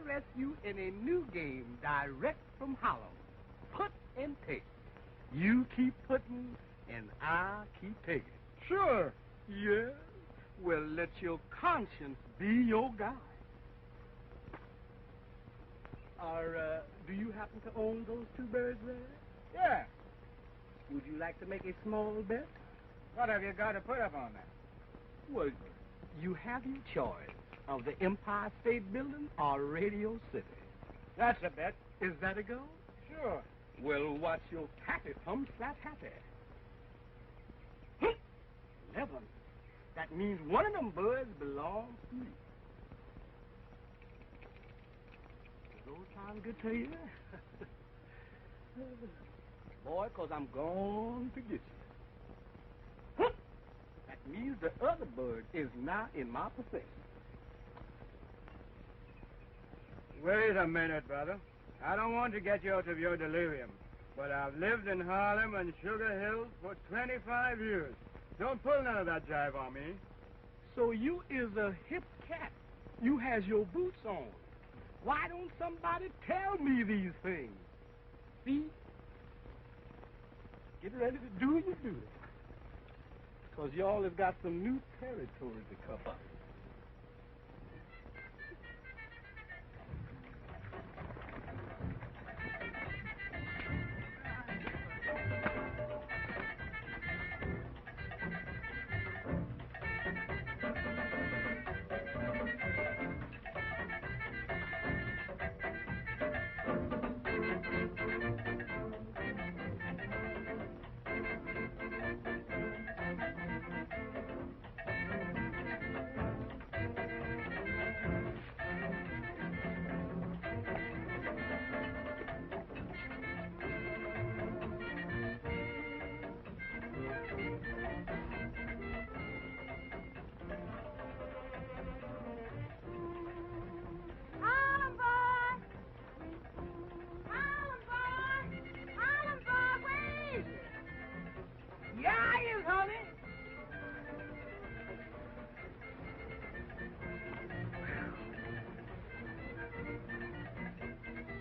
Interest you in a new game direct from Harlem. Put and take. You keep putting and I keep taking. Sure. Yeah? Well, let your conscience be your guide. Do you happen to own those two birds there? Yeah. Would you like to make a small bet? What have you got to put up on that? Well, you have your choice of the Empire State Building or Radio City. That's a bet. Is that a go? Sure. Well, what's your taffy thumb slap happy? 11. That means one of them birds belongs to me. Does old sound good to you? Boy, 'cause I'm going to get you. That means the other bird is now in my possession. Wait a minute, brother. I don't want to get you out of your delirium, but I've lived in Harlem and Sugar Hill for 25 years. Don't pull none of that jive on me. So you is a hip cat. You has your boots on. Why don't somebody tell me these things? See? Get ready to do your duty. 'Cause y'all have got some new territory to cover.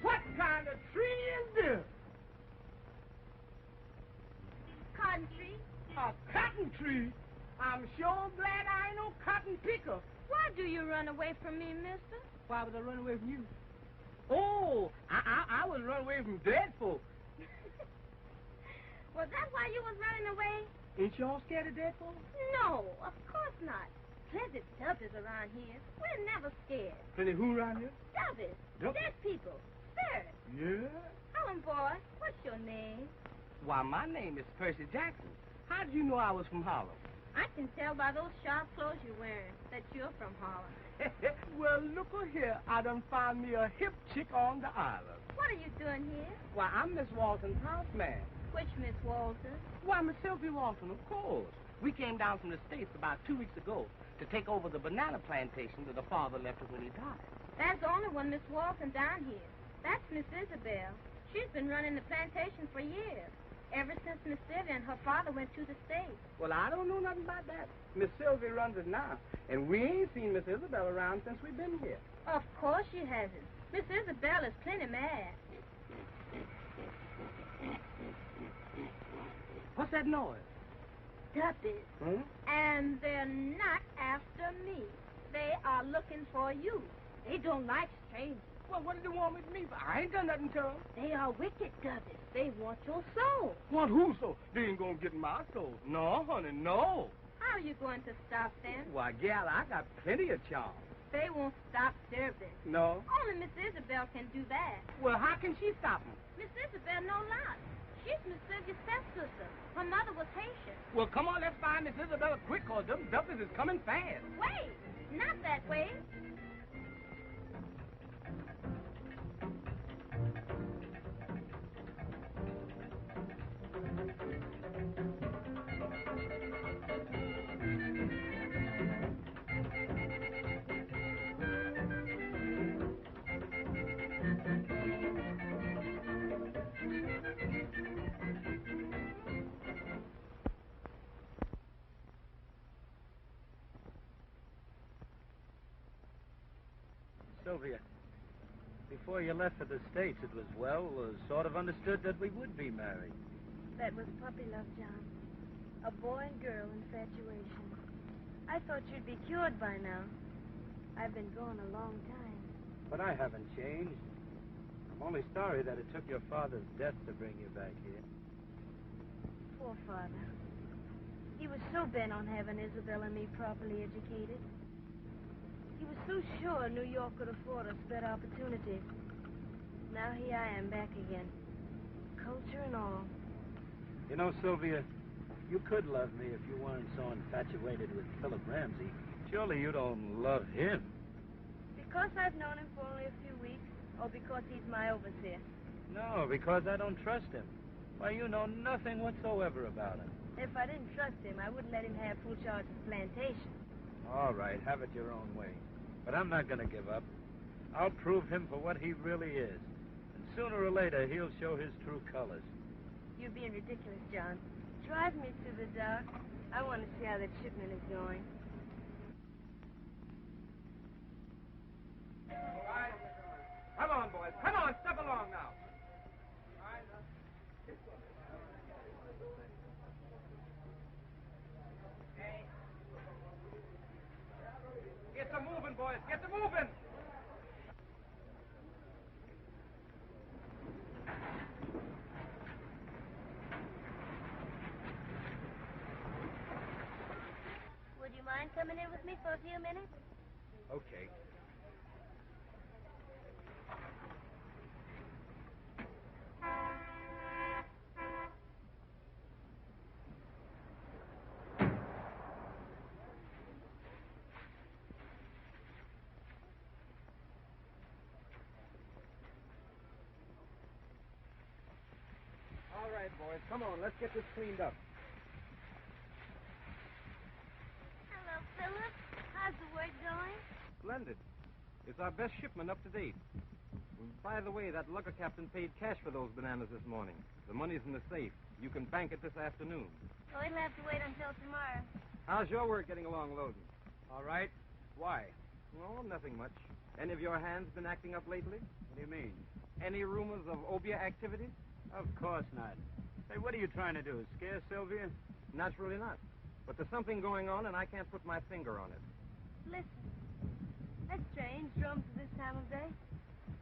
What kind of tree is this? Cotton tree. A cotton tree? I'm sure glad I ain't no cotton picker. Why do you run away from me, mister? Why would I run away from you? Oh, I was running away from dead folks. Was that why you was running away? Ain't y'all scared of dead folks? No, of course not. Plenty Dubbies around here. We're never scared. Plenty who around here? Dubbies. Dead people. Spirits. Yeah? Helen, boy, what's your name? Why, my name is Percy Jackson. How did you know I was from Harlem? I can tell by those sharp clothes you're wearing that you're from Harlem. Well, look here. I done found me a hip chick on the island. What are you doing here? Why, I'm Miss Walton's houseman. Which Miss Walton? Why, Miss Sylvie Walton, of course. We came down from the States about 2 weeks ago to take over the banana plantation that the father left us when he died. There's only one Miss Walton down here. That's Miss Isabel. She's been running the plantation for years. Ever since Miss Sylvia and her father went to the States. Well, I don't know nothing about that. Miss Sylvia runs it now, and we ain't seen Miss Isabel around since we've been here. Of course she hasn't. Miss Isabel is plenty mad. What's that noise? Dubbies. Hmm? And they're not after me. They are looking for you. They don't like strangers. Well, what did they want with me? I ain't done nothing to them. They are wicked Dubbies. They want your soul. Want who soul? They ain't gonna get my soul. No, honey, no. How are you going to stop them? Why, gal, I got plenty of charm. They won't stop serving. No? Only Miss Isabel can do that. Well, how can she stop them? Miss Isabel no lot. She's Miss Sylvia's stepsister. Her mother was Haitian. Well, come on, let's find Miss Isabella quick, or them duffies is coming fast. Wait! Not that way. Sylvia, before you left for the States, it was, sort of understood that we would be married. That was puppy love, John. A boy and girl infatuation. I thought you'd be cured by now. I've been gone a long time. But I haven't changed. I'm only sorry that it took your father's death to bring you back here. Poor father. He was so bent on having Isabel and me properly educated. He was so sure New York could afford us better opportunities. Now here I am back again. Culture and all. You know, Sylvia, you could love me if you weren't so infatuated with Philip Ramsey. Surely you don't love him. Because I've known him for only a few weeks, or because he's my overseer? No, because I don't trust him. Why, you know nothing whatsoever about him. If I didn't trust him, I wouldn't let him have full charge of the plantation. All right, have it your own way. But I'm not going to give up. I'll prove him for what he really is. And sooner or later, he'll show his true colors. You're being ridiculous, John. Drive me to the dock. I want to see how that shipment is going. All right. Come on, boys. Come on, step along now. Get to moving, boys. Get to moving. Would you mind coming in with me for a few minutes? Okay. All right, boys. Come on. Let's get this cleaned up. Hello, Philip. How's the work going? Splendid. It's our best shipment up to date. By the way, that lugger captain paid cash for those bananas this morning. The money's in the safe. You can bank it this afternoon. Oh, it'll have to wait until tomorrow. How's your work getting along, Loden? All right. Why? Well, nothing much. Any of your hands been acting up lately? What do you mean? Any rumors of obia activity? Of course not. Hey, what are you trying to do? Scare Sylvia? Naturally not. But there's something going on, and I can't put my finger on it. Listen. That's strange, drums at this time of day.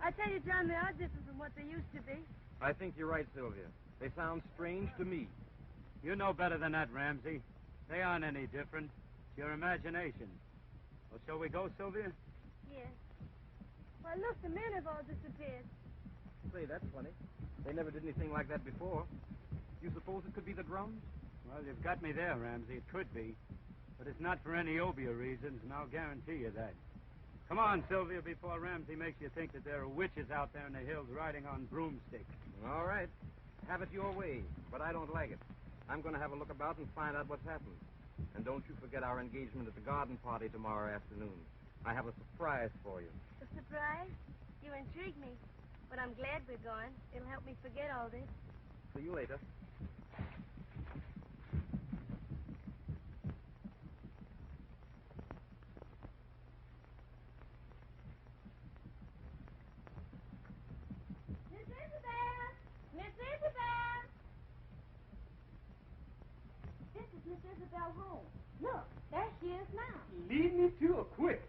I tell you, John, they are different from what they used to be. I think you're right, Sylvia. They sound strange to me. You know better than that, Ramsey. They aren't any different. It's your imagination. Well, shall we go, Sylvia? Yes. Why, look, the men have all disappeared. Say, that's funny. They never did anything like that before. You suppose it could be the drums? Well, you've got me there, Ramsey. It could be. But it's not for any obia reasons, and I'll guarantee you that. Come on, Sylvia, before Ramsey makes you think that there are witches out there in the hills riding on broomsticks. All right. Have it your way, but I don't like it. I'm going to have a look about and find out what's happened. And don't you forget our engagement at the garden party tomorrow afternoon. I have a surprise for you. A surprise? You intrigue me. But I'm glad we're going. It'll help me forget all this. See you later. Miss Isabel! Miss Isabel! This is Miss Isabel home. Look, there she is now. Lead me to her quick.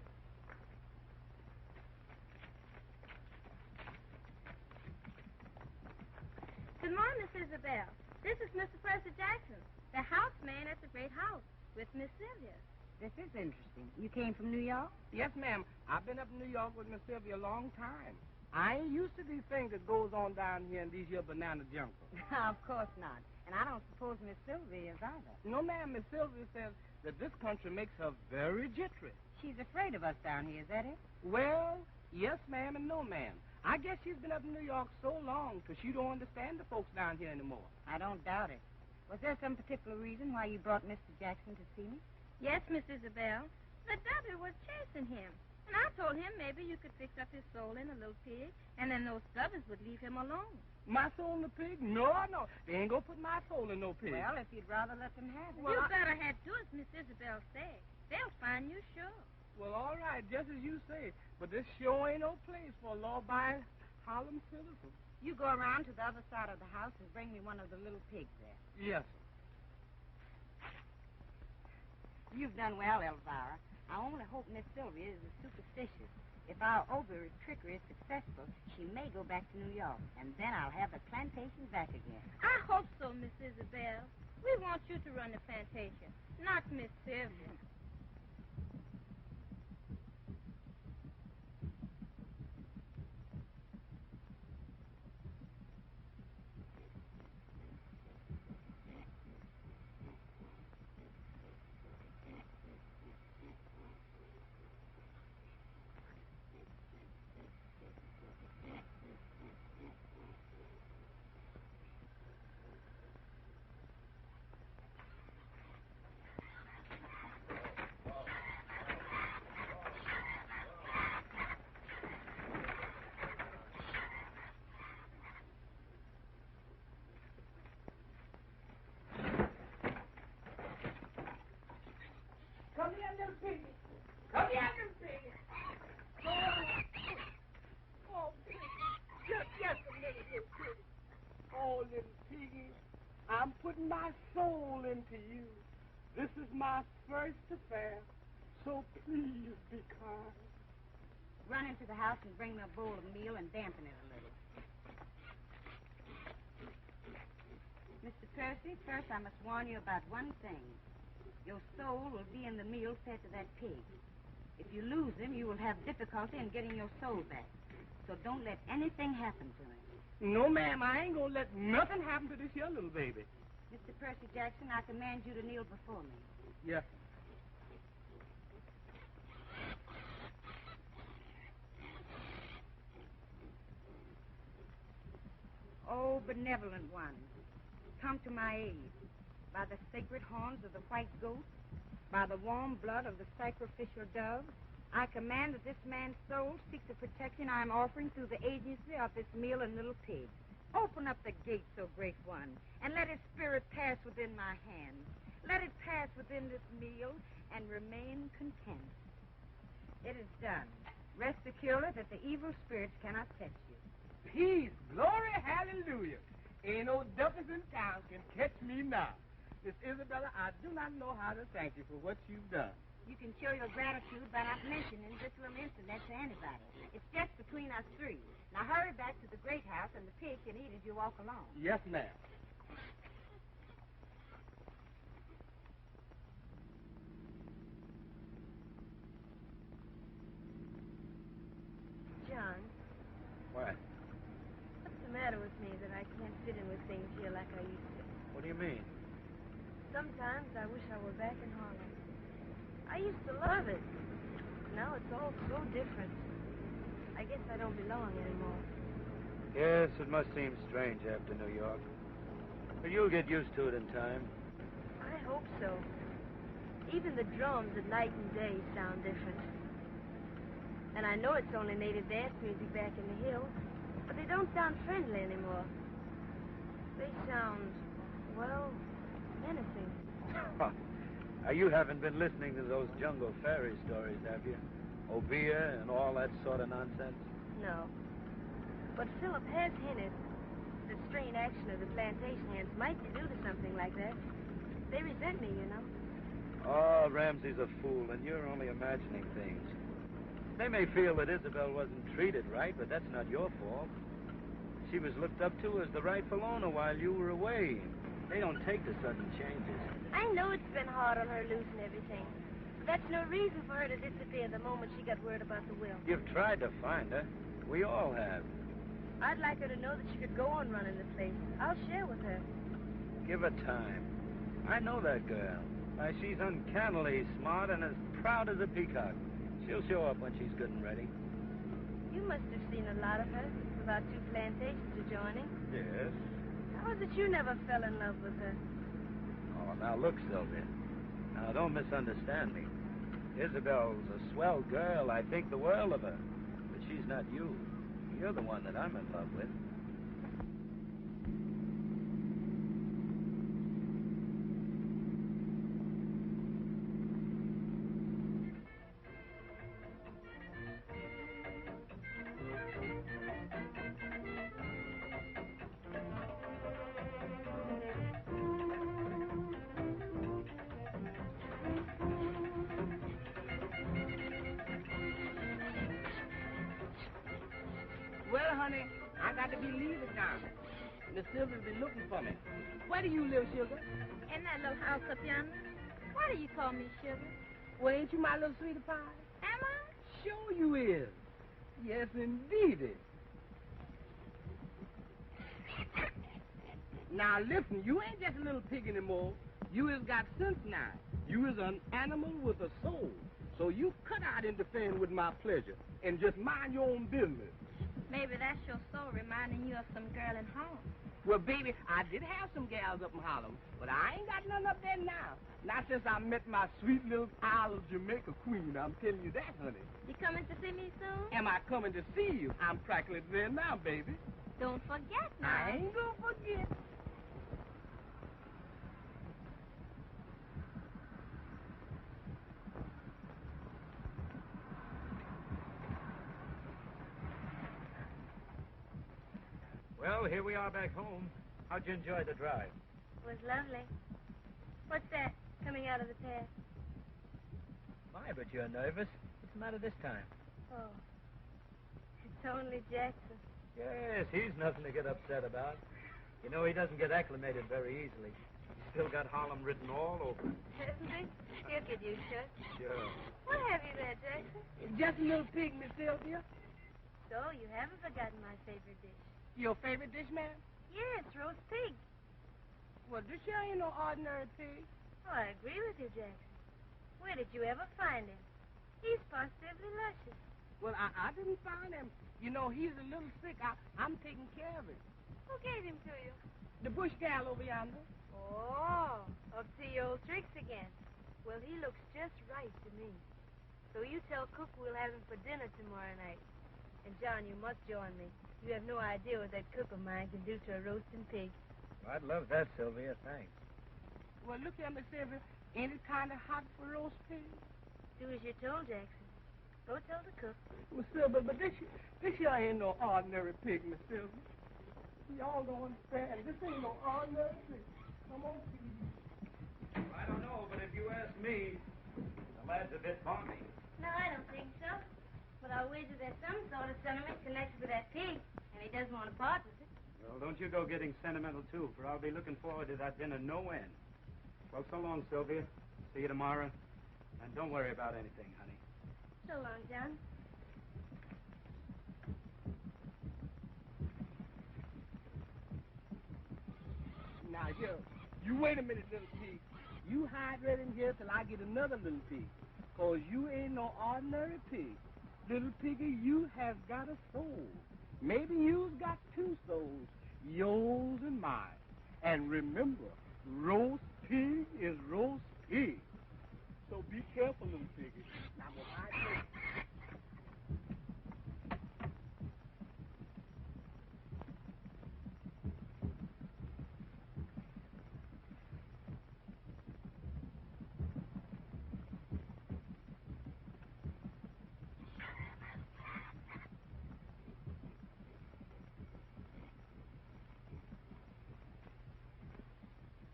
Good morning, Miss Isabel. This is Mr. Percy Jackson, the houseman at the great house, with Miss Sylvia. This is interesting. You came from New York? Yes, ma'am. I've been up in New York with Miss Sylvia a long time. I ain't used to these things that goes on down here in these here banana jungles. Of course not. And I don't suppose Miss Sylvia is either. No, ma'am, Miss Sylvia says that this country makes her very jittery. She's afraid of us down here, is that it? Well, yes, ma'am, and no, ma'am. I guess she's been up in New York so long because she don't understand the folks down here anymore. I don't doubt it. Was there some particular reason why you brought Mr. Jackson to see me? Yes, Miss Isabel. The devil was chasing him. And I told him maybe you could fix up his soul in a little pig, and then those stubbers would leave him alone. My soul in the pig? No, no. They ain't gonna put my soul in no pig. Well, if you'd rather let them have it. Well, you better head to as Miss Isabel said. They'll find you sure. Well, all right, just as you say. But this sure ain't no place for a law-abiding Harlem citizen. You go around to the other side of the house and bring me one of the little pigs there. Yes, sir. You've done well, Elvira. I only hope Miss Sylvia is superstitious. If our over's trickery is successful, she may go back to New York, and then I'll have the plantation back again. I hope so, Miss Isabel. We want you to run the plantation, not Miss Sylvia. Come here, little piggy. Come here, little piggy. Oh, piggy. Just a minute, little piggy. Oh, little piggy, I'm putting my soul into you. This is my first affair, so please be kind. Run into the house and bring me a bowl of meal and dampen it a little. Mr. Percy, first I must warn you about one thing. Your soul will be in the meal fed to that pig. If you lose him, you will have difficulty in getting your soul back. So don't let anything happen to him. No, ma'am, I ain't gonna let nothing happen to this here little baby. Mr. Percy Jackson, I command you to kneel before me. Yes. Oh, benevolent one, come to my aid. By the sacred horns of the white goat, by the warm blood of the sacrificial dove, I command that this man's soul seek the protection I am offering through the agency of this meal and little pig. Open up the gates, O great one, and let his spirit pass within my hands. Let it pass within this meal and remain content. It is done. Rest securely that the evil spirits cannot touch you. Peace, glory, hallelujah. Ain't no devils in town can catch me now. Miss Isabella, I do not know how to thank you for what you've done. You can show your gratitude by not mentioning this little incident to anybody. It's just between us three. Now hurry back to the great house, and the pig can eat as you walk along. Yes, ma'am. John, What? what's the matter with me that I can't fit in with things here like I used to? What do you mean? Sometimes I wish I were back in Harlem. I used to love it. Now it's all so different. I guess I don't belong anymore. Yes, it must seem strange after New York. But you'll get used to it in time. I hope so. Even the drums at night and day sound different. And I know it's only native dance music back in the hills, but they don't sound friendly anymore. They sound, well, menacing. Now, you haven't been listening to those jungle fairy stories, have you? Obeah and all that sort of nonsense? No. But Philip has hinted that strain action of the plantation hands might be due to something like that. They resent me, you know. Oh, Ramsey's a fool, and you're only imagining things. They may feel that Isabel wasn't treated right, but that's not your fault. She was looked up to as the rightful owner while you were away. They don't take the sudden changes. I know it's been hard on her losing everything. But that's no reason for her to disappear the moment she got word about the will. You've tried to find her. We all have. I'd like her to know that she could go on running the place. I'll share with her. Give her time. I know that girl. Why, she's uncannily smart and as proud as a peacock. She'll show up when she's good and ready. You must have seen a lot of her with our 2 plantations adjoining. Yes. How is it you never fell in love with her? Oh, now look, Sylvia. Now, don't misunderstand me. Isabel's a swell girl. I think the world of her. But she's not you. You're the one that I'm in love with. Well, honey, I got to be leaving now. Miss Sylvia's been looking for me. Where do you live, Sugar? In that little house up yonder. Why do you call me Sugar? Well, ain't you my little sweetie pie? Am I? Sure you is. Yes, indeedy. Now, listen, you ain't just a little pig anymore. You is got sense now. You is an animal with a soul. So you cut out interfering with my pleasure and just mind your own business. Maybe that's your soul reminding you of some girl in home. Well, baby, I did have some gals up in Harlem, but I ain't got none up there now. Not since I met my sweet little Isle of Jamaica queen. I'm telling you that, honey. You coming to see me soon? Am I coming to see you? I'm practically there now, baby. Don't forget now. I ain't gonna forget. Well, here we are back home. How'd you enjoy the drive? It was lovely. What's that coming out of the path? My, but you're nervous. What's the matter this time? Oh, it's only Jackson. Yes, he's nothing to get upset about. You know, he doesn't get acclimated very easily. He's still got Harlem written all over him. Isn't he? He'll get used to it. Sure. What have you there, Jackson? Just a little pig, Miss Sylvia. So, you haven't forgotten my favorite dish. Your favorite dish, ma'am? Yes, roast pig. Well, this here ain't no ordinary pig. Oh, I agree with you, Jackson. Where did you ever find him? He's positively luscious. Well, I didn't find him. You know, he's a little sick. I'm taking care of him. Who gave him to you? The bush gal over yonder. Oh, up to your old tricks again. Well, he looks just right to me. So you tell Cook we'll have him for dinner tomorrow night. And, John, you must join me. You have no idea what that cook of mine can do to a roasting pig. I'd love that, Sylvia. Thanks. Well, look here, Miss Sylvia. Ain't it kind of hot for roast pig? Do as you're told, Jackson. Go tell the cook. Miss Sylvia, but this here ain't no ordinary pig, Miss Sylvia. Y'all don't understand. This ain't no ordinary pig. Come on, pig. I don't know, but if you ask me, the lad's a bit balmy. No, I don't think so. But I'll wager there's some sort of sentiment connected with that pig, and he doesn't want to part with it. Well, don't you go getting sentimental, too, for I'll be looking forward to that dinner no end. Well, so long, Sylvia. See you tomorrow. And don't worry about anything, honey. So long, John. Now, you wait a minute, little pig. You hide right in here till I get another little pig. Because you ain't no ordinary pig. Little piggy, you have got a soul. Maybe you've got 2 souls, yours and mine. And remember, roast pig is roast pig. So be careful, little piggy. Now, when I say...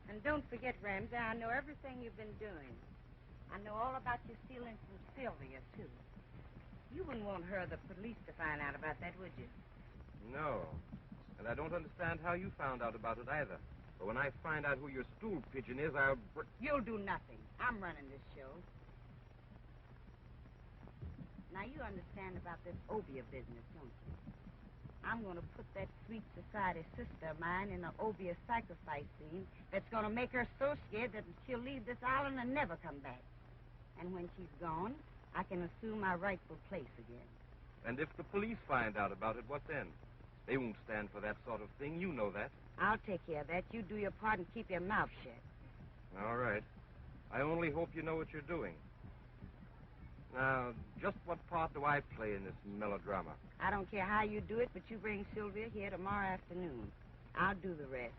And don't forget, Ramsey, I know everything you've been doing. I know all about you stealing from Sylvia, too. You wouldn't want her or the police to find out about that, would you? No. And I don't understand how you found out about it either. But when I find out who your stool pigeon is, I'll... You'll do nothing. I'm running this show. Now, Now, you understand about this Obia business, don't you? I'm going to put that sweet society sister of mine in an Obia sacrifice scene that's going to make her so scared that she'll leave this island and never come back. And when she's gone, I can assume my rightful place again. And if the police find out about it, what then? They won't stand for that sort of thing. You know that. I'll take care of that. You do your part and keep your mouth shut. All right. I only hope you know what you're doing. Now, just what part do I play in this melodrama? I don't care how you do it, but you bring Sylvia here tomorrow afternoon. I'll do the rest.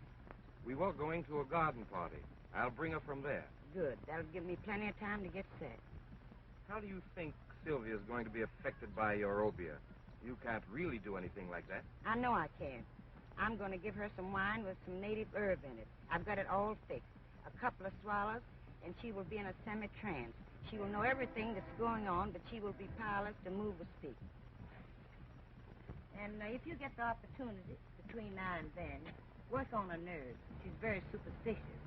We were going to a garden party. I'll bring her from there. Good. That'll give me plenty of time to get set. How do you think Sylvia's going to be affected by your Obia? You can't really do anything like that. I know I can. I'm going to give her some wine with some native herb in it. I've got it all fixed. A couple of swallows, and she will be in a semi-trance. She will know everything that's going on, but she will be powerless to move or speak. And if you get the opportunity between now and then, work on her nerves. She's very superstitious.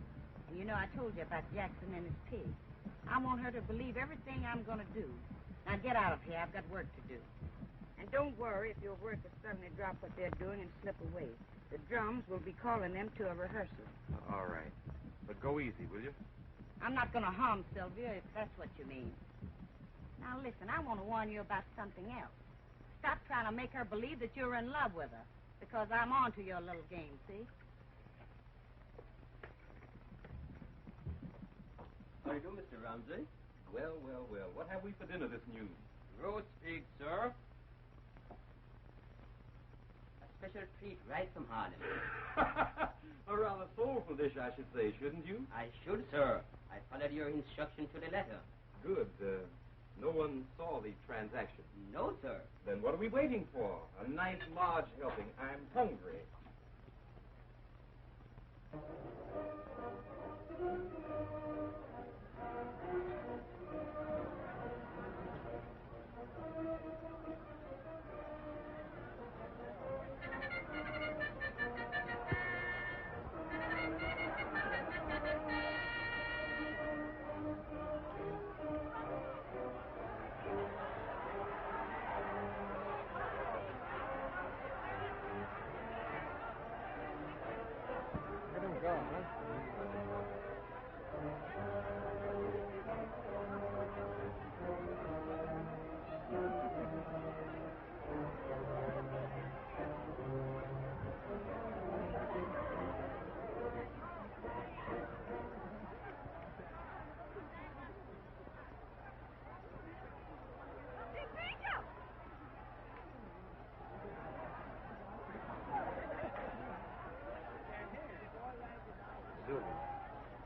And you know, I told you about Jackson and his pig. I want her to believe everything I'm going to do. Now get out of here. I've got work to do. And don't worry if your workers suddenly drop what they're doing and slip away. The drums will be calling them to a rehearsal. All right. But go easy, will you? I'm not going to harm Sylvia, if that's what you mean. Now, listen, I want to warn you about something else. Stop trying to make her believe that you're in love with her, because I'm on to your little game, see? How do you do, Mr. Ramsey? Well, well, well. What have we for dinner this noon? Roast pig, sir. A special treat right from Harlem. A rather soulful dish, I should say, shouldn't you? I should, sir. I followed your instruction to the letter. Good. No one saw the transaction. No, sir. Then what are we waiting for? A nice large helping. I'm hungry.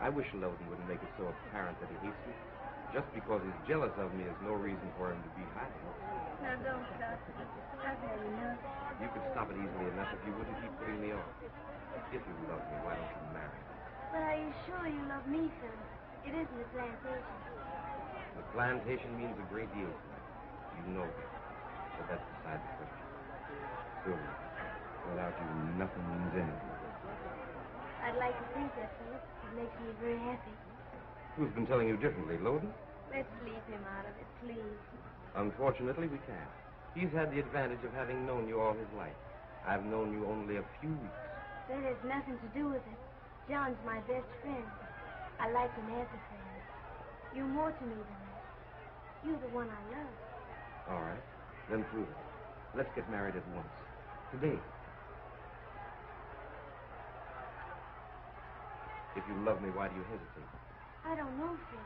I wish Loden wouldn't make it so apparent that he hates me. Just because he's jealous of me is no reason for him to be hiding. Now, don't stop. I've had enough. You could stop it easily enough if you wouldn't keep putting me off. If you love me, why don't you marry me? But are you sure you love me, Phil? It isn't a plantation. The plantation means a great deal to me. You know that. But that's beside the question. Sylvia, without you, nothing means anything. I'd like to think that, Philip. It makes me very happy. Who's been telling you differently, Loden? Let's leave him out of it, please. Unfortunately, we can't. He's had the advantage of having known you all his life. I've known you only a few weeks. That has nothing to do with it. John's my best friend. I like him as a friend. You're more to me than that. You're the one I love. All right. Then prove it. Let's get married at once. Today. If you love me, why do you hesitate? I don't know, Phil.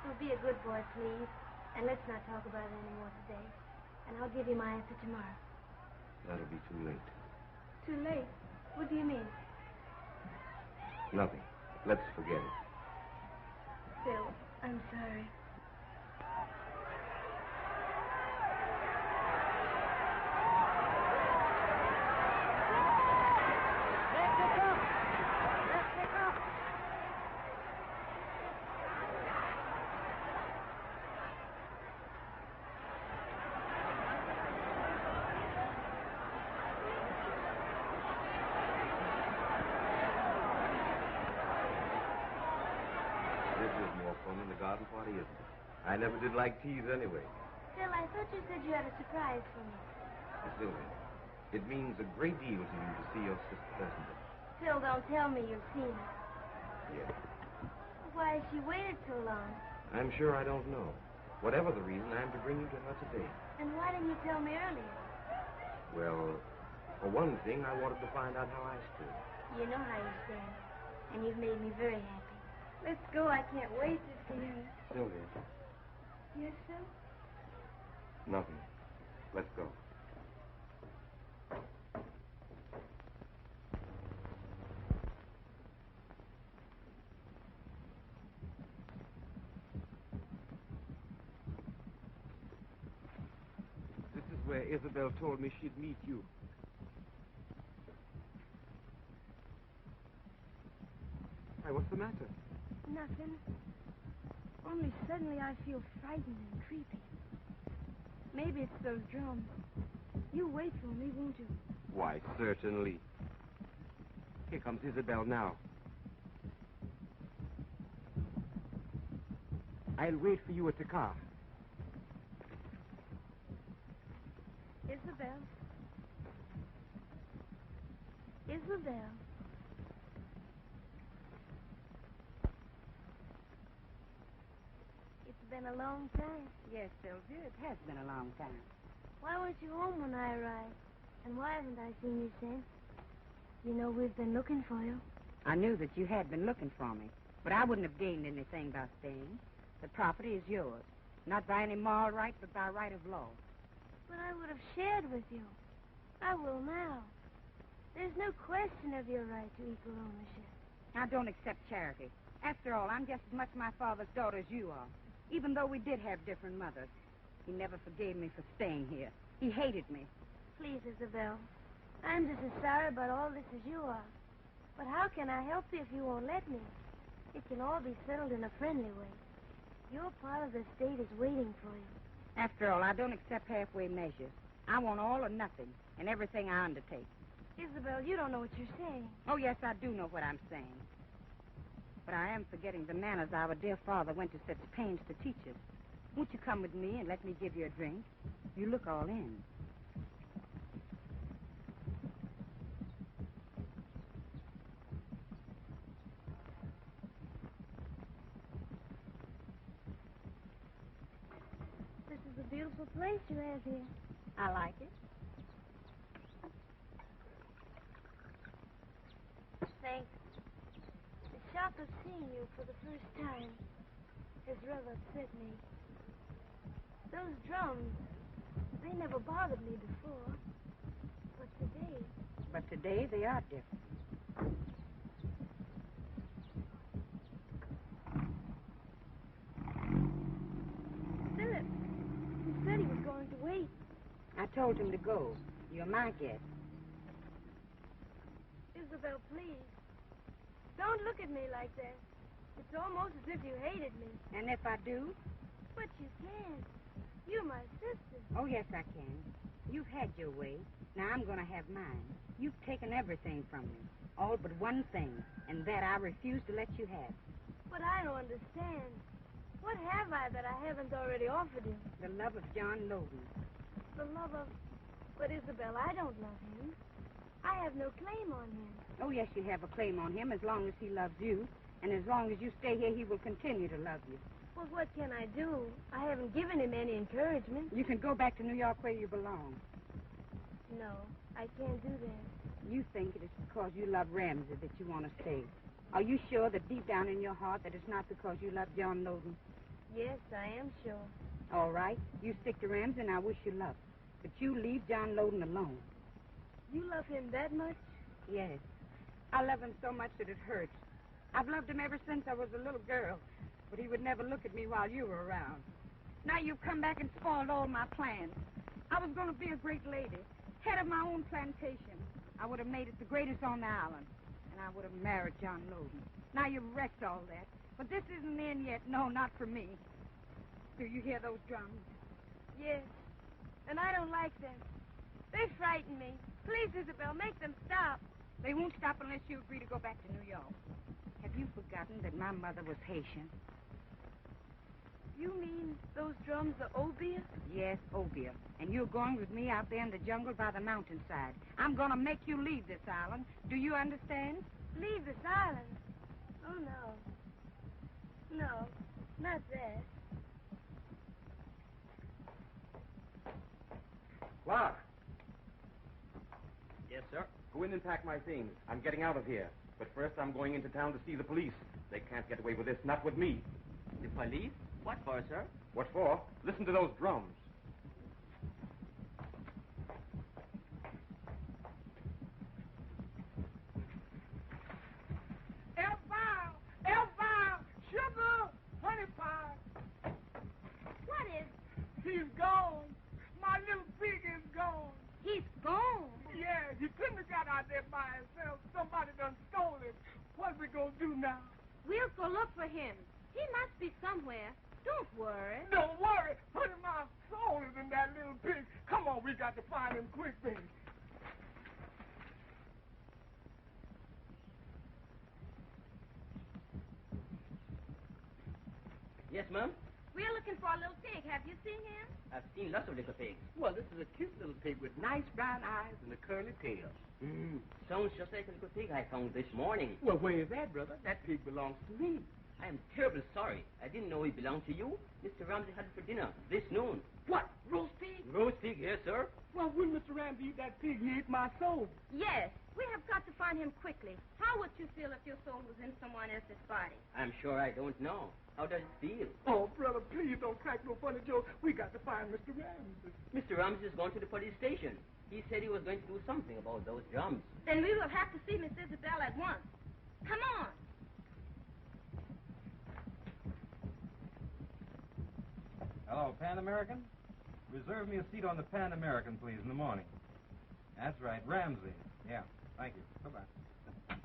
So be a good boy, please. And let's not talk about it anymore today. And I'll give you my answer tomorrow. That'll be too late. Too late? What do you mean? Nothing. Let's forget it. Phil, I'm sorry. This is more fun than the garden party, isn't it? I never did like teas anyway. Phil, I thought you said you had a surprise for me. Sylvia, it means a great deal to you to see your sister present. Phil, don't tell me you've seen her. Yes. Why has she waited so long? I'm sure I don't know. Whatever the reason, I'm to bring you to her today. And why didn't you tell me earlier? Well, for one thing, I wanted to find out how I stood. You know how you stand, and you've made me very happy. Let's go. I can't wait to see her. Sylvia. Yes, sir? Nothing. Let's go. This is where Isabel told me she'd meet you. Why, what's the matter? Nothing. Only suddenly I feel frightened and creepy. Maybe it's those drums. You wait for me, won't you? Why, certainly. Here comes Isabel now. I'll wait for you at the car. Isabel. Isabel. It's been a long time. Yes, Sylvia, it has been a long time. Why weren't you home when I arrived? And why haven't I seen you since? You know, we've been looking for you. I knew that you had been looking for me, but I wouldn't have gained anything by staying. The property is yours, not by any moral right, but by right of law. But I would have shared with you. I will now. There's no question of your right to equal ownership. I don't accept charity. After all, I'm just as much my father's daughter as you are. Even though we did have different mothers, he never forgave me for staying here. He hated me. Please, Isabel. I'm just as sorry about all this as you are. But how can I help you if you won't let me? It can all be settled in a friendly way. Your part of the estate is waiting for you. After all, I don't accept halfway measures. I want all or nothing in everything I undertake. Isabel, you don't know what you're saying. Oh, yes, I do know what I'm saying. But I am forgetting the manners our dear father went to such pains to teach us. Won't you come with me and let me give you a drink? You look all in. This is a beautiful place you have here. I like it. Thanks. The shock of seeing you for the first time has rather upset me. Those drums, they never bothered me before. But today they are different. Philip, he said he was going to wait. I told him to go. You're my guest. Isabel, please. Don't look at me like that. It's almost as if you hated me. And if I do? But you can't. You're my sister. Oh, yes, I can. You've had your way. Now I'm going to have mine. You've taken everything from me. All but one thing. And that I refuse to let you have. But I don't understand. What have I that I haven't already offered you? The love of John Loden. The love of... But, Isabel, I don't love him. I have no claim on him. Oh, yes, you have a claim on him as long as he loves you. And as long as you stay here, he will continue to love you. Well, what can I do? I haven't given him any encouragement. You can go back to New York where you belong. No, I can't do that. You think it is because you love Ramsey that you want to stay. Are you sure that deep down in your heart that it's not because you love John Loden? Yes, I am sure. All right. You stick to Ramsey, and I wish you luck. But you leave John Loden alone. You love him that much? Yes. I love him so much that it hurts. I've loved him ever since I was a little girl, but he would never look at me while you were around. Now you've come back and spoiled all my plans. I was going to be a great lady, head of my own plantation. I would have made it the greatest on the island, and I would have married John Loden. Now you've wrecked all that. But this isn't the end yet. No, not for me. Do you hear those drums? Yes, and I don't like them. They frighten me. Please, Isabel, make them stop. They won't stop unless you agree to go back to New York. Have you forgotten that my mother was Haitian? You mean those drums are obeah? Yes, Obia. And you're going with me out there in the jungle by the mountainside. I'm going to make you leave this island. Do you understand? Leave this island? Oh, no. No, not that. Clark, Yes, sir. go in and pack my things. I'm getting out of here. But first, I'm going into town to see the police. They can't get away with this, not with me. The police? What for, sir? What for? Listen to those drums. Elvire, sugar, honey pie. What is... He's gone. My little pig is gone. He's gone. Yeah, he couldn't have got out there by himself. Somebody done stole him. What we gonna do now? We'll go look for him. He must be somewhere. Don't worry. Don't worry. Honey, my soul is in that little pig. Come on, we got to find him quick, baby. Yes, ma'am. We're looking for a little pig. Have you seen him? I've seen lots of little pigs. Well, this is a cute little pig with nice brown eyes and a curly tail. Sounds just like a little pig I found this morning. Well, where is that, brother? That pig belongs to me. I am terribly sorry. I didn't know it belonged to you. Mr. Ramsey had it for dinner this noon. What? Roast pig? Roast pig, yes, sir. Well, when Mr. Ramsey eat that pig, he ate my soul. Yes. We have got to find him quickly. How would you feel if your soul was in someone else's body? I'm sure I don't know. How does it feel? Oh, brother, please don't crack no funny joke. We got to find Mr. Ramsey. Mr. Ramsey is going to the police station. He said he was going to do something about those drums. Then we will have to see Miss Isabel at once. Come on. Hello, Pan American? Reserve me a seat on the Pan American, please, in the morning. That's right, Ramsey. Yeah, thank you. Goodbye.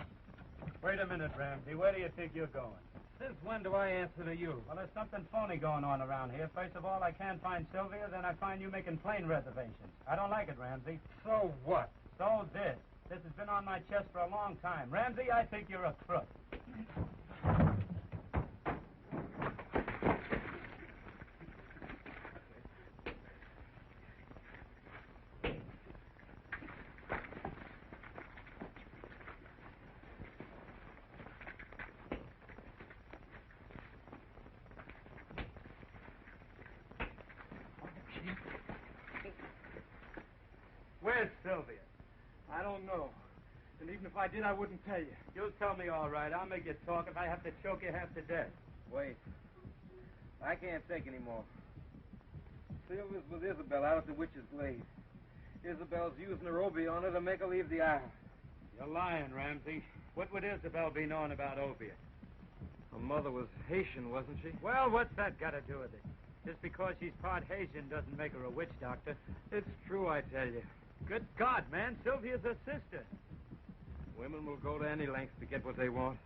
Wait a minute, Ramsey. Where do you think you're going? Since when do I answer to you? Well, there's something phony going on around here. First of all, I can't find Sylvia. Then I find you making plane reservations. I don't like it, Ramsey. So what? So this. This has been on my chest for a long time. Ramsey, I think you're a crook. Where's Sylvia? I don't know. And even if I did, I wouldn't tell you. You'll tell me all right. I'll make you talk if I have to choke you half to death. Wait. I can't take any more. Sylvia's with Isabel out at the Witch's Glade. Isabel's using her Obie on her to make her leave the island. You're lying, Ramsey. What would Isabel be knowing about Obia? Her mother was Haitian, wasn't she? Well, what's that got to do with it? Just because she's part Haitian doesn't make her a witch doctor. It's true, I tell you. Good God, man. Sylvia's her sister. Women will go to any lengths to get what they want.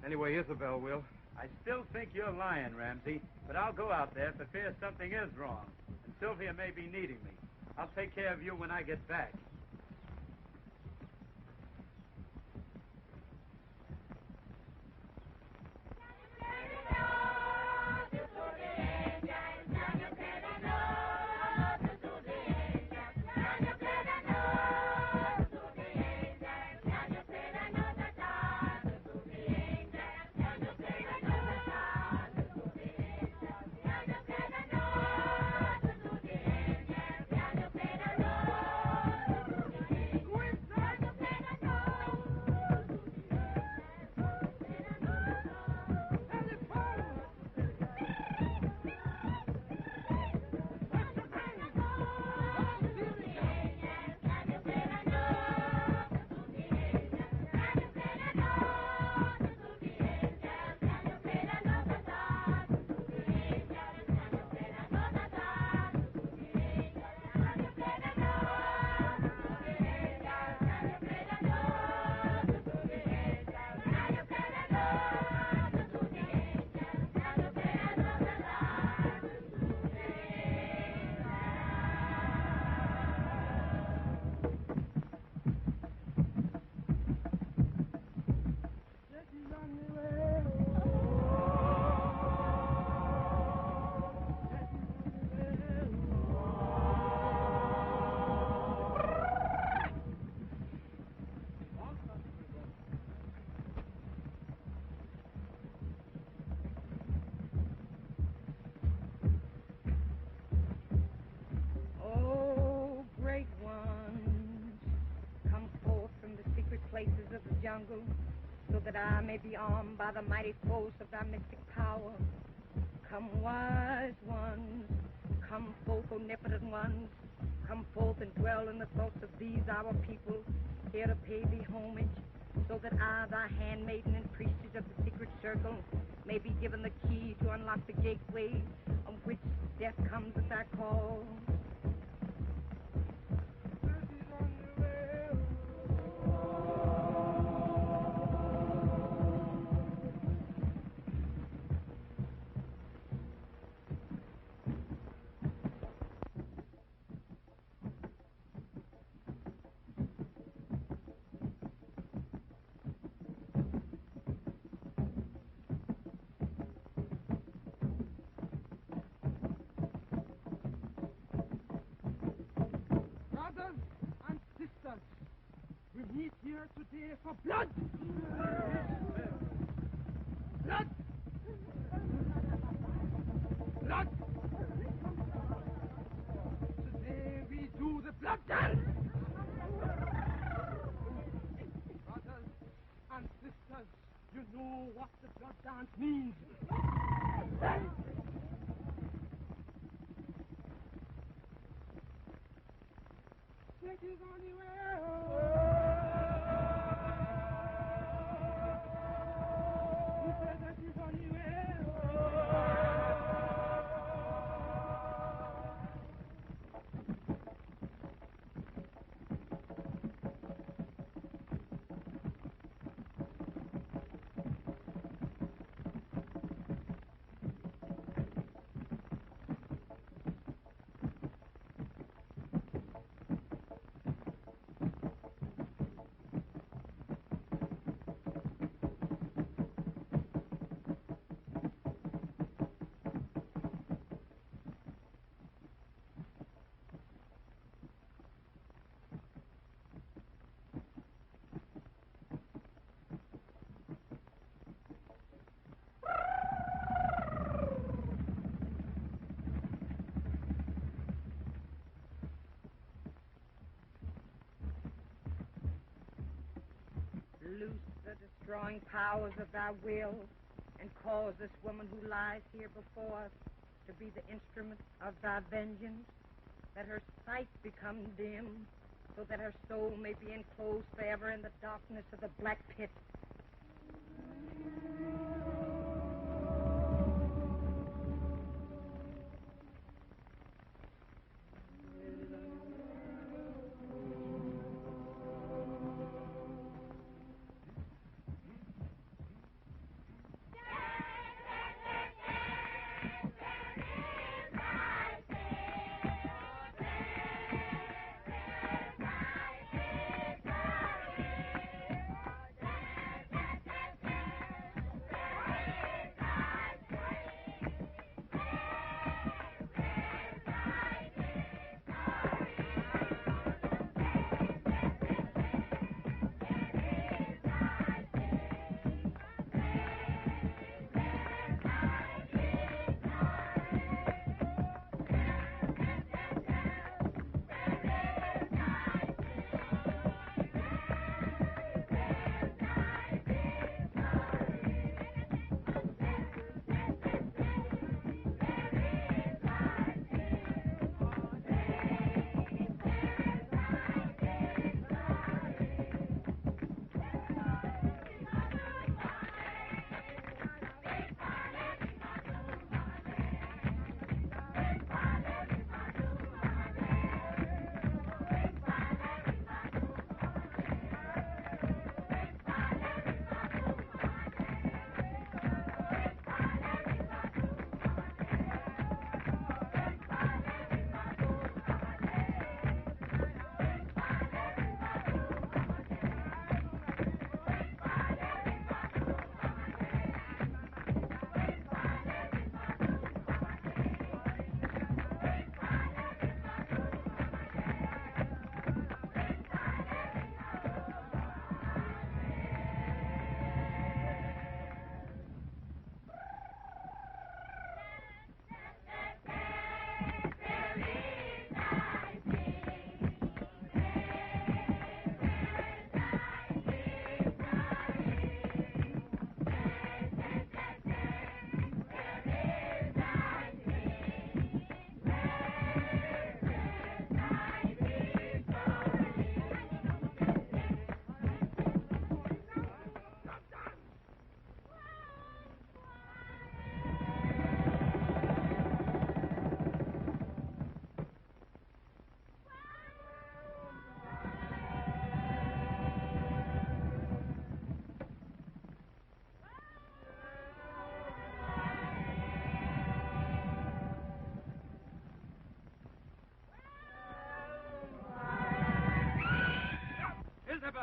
Anyway, Isabel will. I still think you're lying, Ramsey, but I'll go out there for fear something is wrong. And Sylvia may be needing me. I'll take care of you when I get back. jungle, so that I may be armed by the mighty force of thy mystic power. Come, wise ones, come forth, omnipotent ones, come forth and dwell in the thoughts of these our people, here to pay thee homage, so that I, thy handmaiden and priestess of the secret circle, may be given the key to unlock the gateway on which death comes at thy call. Brothers and sisters, we meet here today for blood. Blood. Blood. Today we do the blood dance. Brothers and sisters, you know what the blood dance means. It is on the way. He said that he's on the way. Loose the destroying powers of thy will, and cause this woman who lies here before us to be the instrument of thy vengeance, that her sight become dim, so that her soul may be enclosed forever in the darkness of the black pit.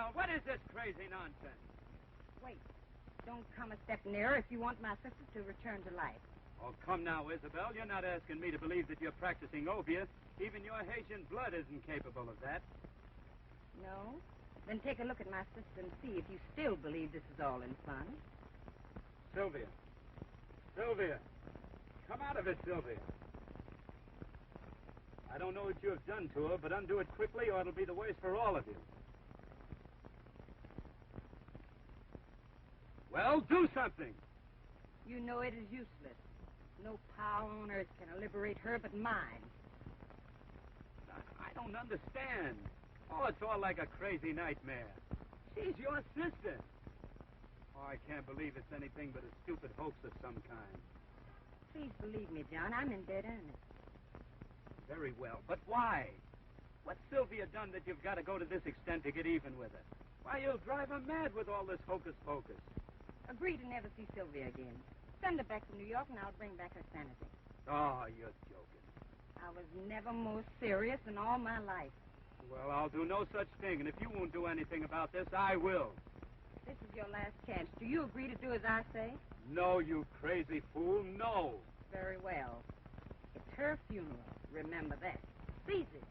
Isabel, what is this crazy nonsense? Wait. Don't come a step nearer if you want my sister to return to life. Oh, come now, Isabel. You're not asking me to believe that you're practicing opiate. Even your Haitian blood isn't capable of that. No? Then take a look at my sister and see if you still believe this is all in fun. Sylvia. Sylvia. Come out of it, Sylvia. I don't know what you have done to her, but undo it quickly or it'll be the worse for all of you. Well, do something. You know it is useless. No power on earth can liberate her but mine. I don't understand. Oh, it's all like a crazy nightmare. She's your sister. Oh, I can't believe it's anything but a stupid hoax of some kind. Please believe me, John. I'm in dead earnest. Very well, but why? What's Sylvia done that you've got to go to this extent to get even with her? Why, you'll drive her mad with all this hocus-pocus. Agree to never see Sylvia again. Send her back to New York, and I'll bring back her sanity. Oh, you're joking. I was never more serious in all my life. Well, I'll do no such thing, and if you won't do anything about this, I will. This is your last chance. Do you agree to do as I say? No, you crazy fool, no. Very well. It's her funeral. Remember that. Seize it.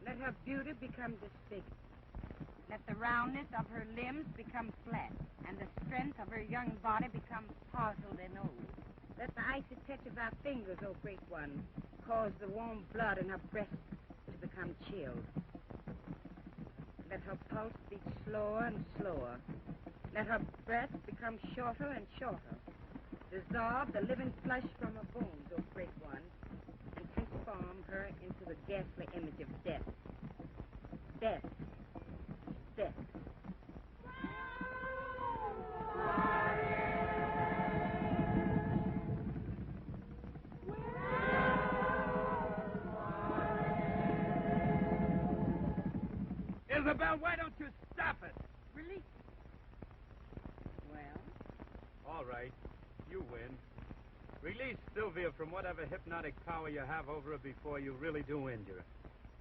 Let her beauty become disfigured. Let the roundness of her limbs become flat, and the strength of her young body become parcelled and old. Let the icy touch of our fingers, O Great One, cause the warm blood in her breast to become chilled. Let her pulse beat slower and slower. Let her breath become shorter and shorter. Dissolve the living flesh from her bones, O Great One, and transform her into the ghastly image of death. Death. Death. Isabel, why don't you stop it? Release. Well? All right. You win. Release Sylvia from whatever hypnotic power you have over her before you really do injure her.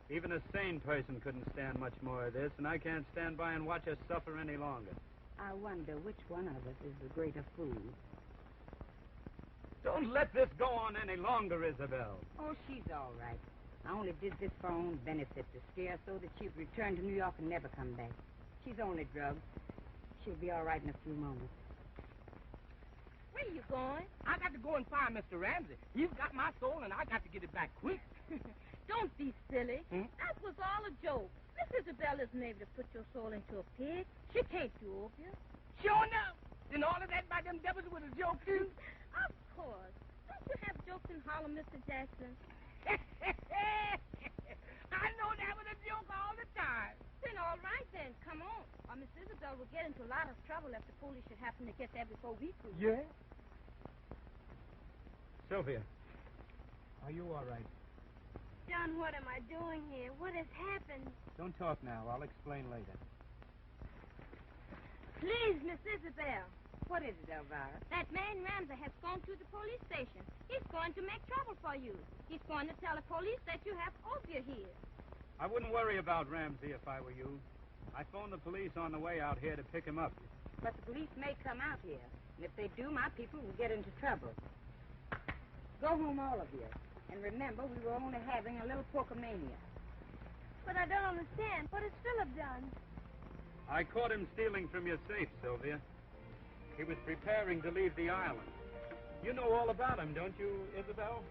Even a sane person couldn't stand much more of this, and I can't stand by and watch her suffer any longer. I wonder which one of us is the greater fool. Don't let this go on any longer, Isabel. Oh, she's all right. I only did this for her own benefit, to scare her so that she'd return to New York and never come back. She's only drugged. She'll be all right in a few moments. Where are you going? I got to go and find Mr. Ramsey. He's got my soul, and I got to get it back quick. Don't be silly. Hmm? That was all a joke. Miss Isabel isn't able to put your soul into a pig. She can't do opium. Sure enough. Then all of that by them devils was a joke, too? Of course. Don't you have jokes in Harlem, Mr. Jackson? I know that was a joke all the time. Then all right, then. Come on. Or Miss Isabel will get into a lot of trouble if the police should happen to get there before we do. Yeah? Sylvia, are you all right? John, what am I doing here? What has happened? Don't talk now. I'll explain later. Please, Miss Isabel. What is it, Elvira? That man Ramsey has gone to the police station. He's going to make trouble for you. He's going to tell the police that you have opium here. I wouldn't worry about Ramsey if I were you. I phoned the police on the way out here to pick him up. But the police may come out here. And if they do, my people will get into trouble. Go home, all of you. And remember, we were only having a little porkomania. But I don't understand. What has Philip done? I caught him stealing from your safe, Sylvia. He was preparing to leave the island. You know all about him, don't you, Isabel?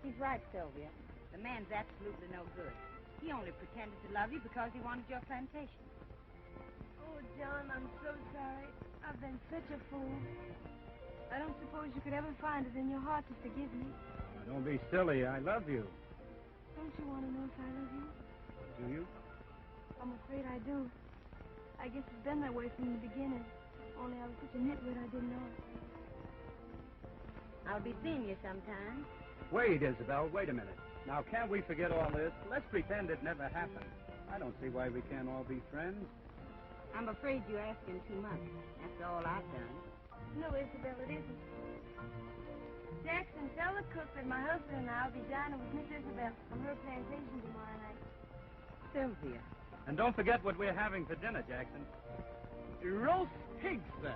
He's right, Sylvia. The man's absolutely no good. He only pretended to love you because he wanted your plantation. Oh, John, I'm so sorry. I've been such a fool. I don't suppose you could ever find it in your heart to forgive me. Now, don't be silly. I love you. Don't you want to know if I love you? Do you? I'm afraid I do. I guess it's been that way from the beginning. Only I was such a nitwit I didn't know it. I'll be seeing you sometime. Wait, Isabel. Wait a minute. Now, can't we forget all this? Let's pretend it never happened. I don't see why we can't all be friends. I'm afraid you're asking too much after all I've done. No, Isabel, it isn't. Jackson, tell the cook that my husband and I will be dining with Miss Isabel on her plantation tomorrow night. Sylvia. And don't forget what we're having for dinner, Jackson. Roast pig, sir.